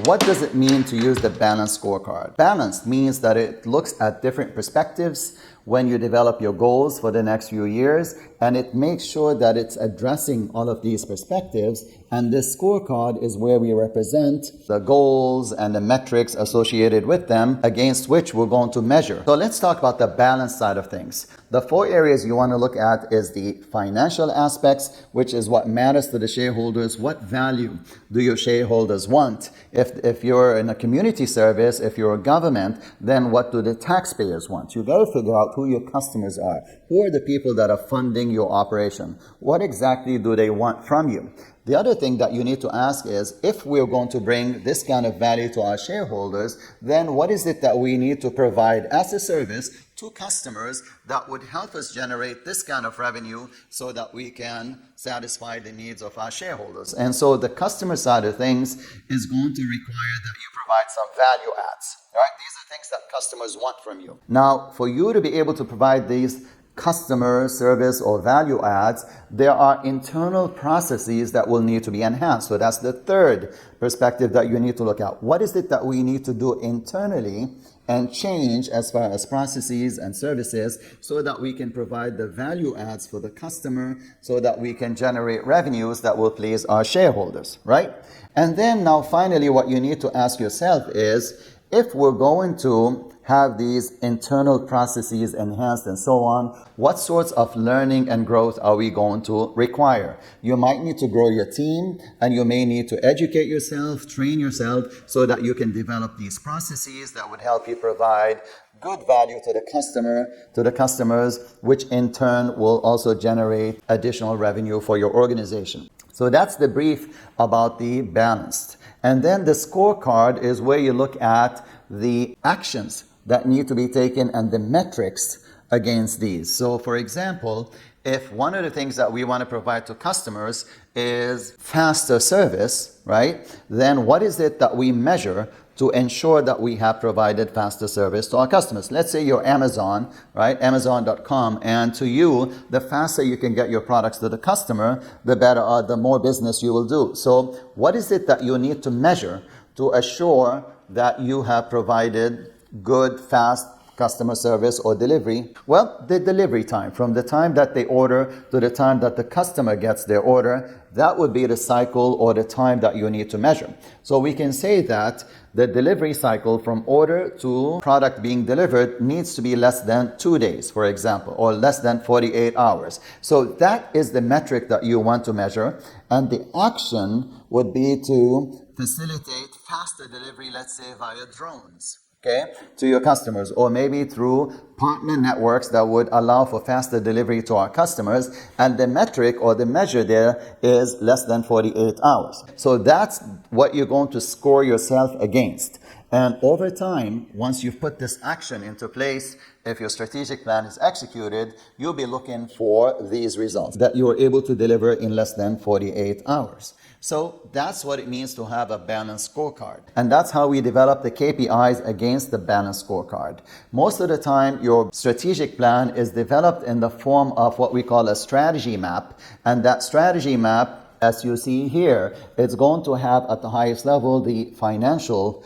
what does it mean to use the balanced scorecard? Balanced means that it looks at different perspectives when you develop your goals for the next few years, and it makes sure that it's addressing all of these perspectives. And this scorecard is where we represent the goals and the metrics associated with them against which we're going to measure. So let's talk about the balance side of things. The 4 areas you want to look at is the financial aspects, which is what matters to the shareholders. What value do your shareholders want? If you're in a community service, if you're a government, then what do the taxpayers want? You got to figure out who your customers are. Who are the people that are funding your operation? What exactly do they want from you? The other thing that you need to ask is, if we're going to bring this kind of value to our shareholders, then what is it that we need to provide as a service to customers that would help us generate this kind of revenue so that we can satisfy the needs of our shareholders? And so the customer side of things is going to require that you provide some value adds, right? These are things that customers want from you. Now, for you to be able to provide these customer service or value adds, there are internal processes that will need to be enhanced. So that's the third perspective that you need to look at. What is it that we need to do internally and change as far as processes and services so that we can provide the value adds for the customer, so that we can generate revenues that will please our shareholders, right? And then now finally what you need to ask yourself is, if we're going to have these internal processes enhanced and so on, what sorts of learning and growth are we going to require? You might need to grow your team, and you may need to educate yourself, train yourself, so that you can develop these processes that would help you provide good value to the customers, which in turn will also generate additional revenue for your organization. So that's the brief about the balanced. And then the scorecard is where you look at the actions that need to be taken and the metrics against these. So for example, if one of the things that we want to provide to customers is faster service, right? Then what is it that we measure to ensure that we have provided faster service to our customers? Let's say you're Amazon, right? Amazon.com, and to you, the faster you can get your products to the customer, the better, the more business you will do. So what is it that you need to measure to assure that you have provided good, fast customer service or delivery? Well, the delivery time, from the time that they order to the time that the customer gets their order, that would be the cycle or the time that you need to measure. So we can say that the delivery cycle from order to product being delivered needs to be less than 2 days, for example, or less than 48 hours. So that is the metric that you want to measure. And the action would be to facilitate faster delivery, let's say via drones, okay, to your customers, or maybe through partner networks that would allow for faster delivery to our customers. And the metric or the measure there is less than 48 hours. So that's what you're going to score yourself against. And over time, once you've put this action into place, if your strategic plan is executed, you'll be looking for these results that you are able to deliver in less than 48 hours. So that's what it means to have a balanced scorecard. And that's how we develop the KPIs against the balanced scorecard. Most of the time, your strategic plan is developed in the form of what we call a strategy map. And that strategy map, as you see here, it's going to have at the highest level the financial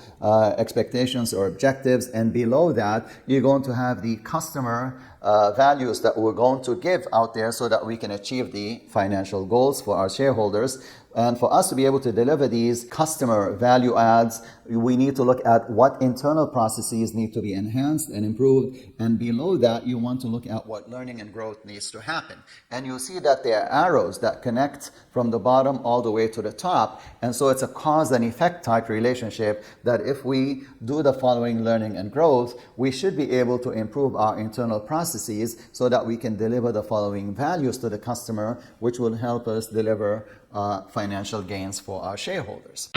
expectations or objectives, and below that you're going to have the customer values that we're going to give out there so that we can achieve the financial goals for our shareholders. And for us to be able to deliver these customer value adds, we need to look at what internal processes need to be enhanced and improved. And below that, you want to look at what learning and growth needs to happen. And you'll see that there are arrows that connect from the bottom all the way to the top. And so it's a cause and effect type relationship that if we do the following learning and growth, we should be able to improve our internal processes so that we can deliver the following values to the customer, which will help us deliver financial gains for our shareholders.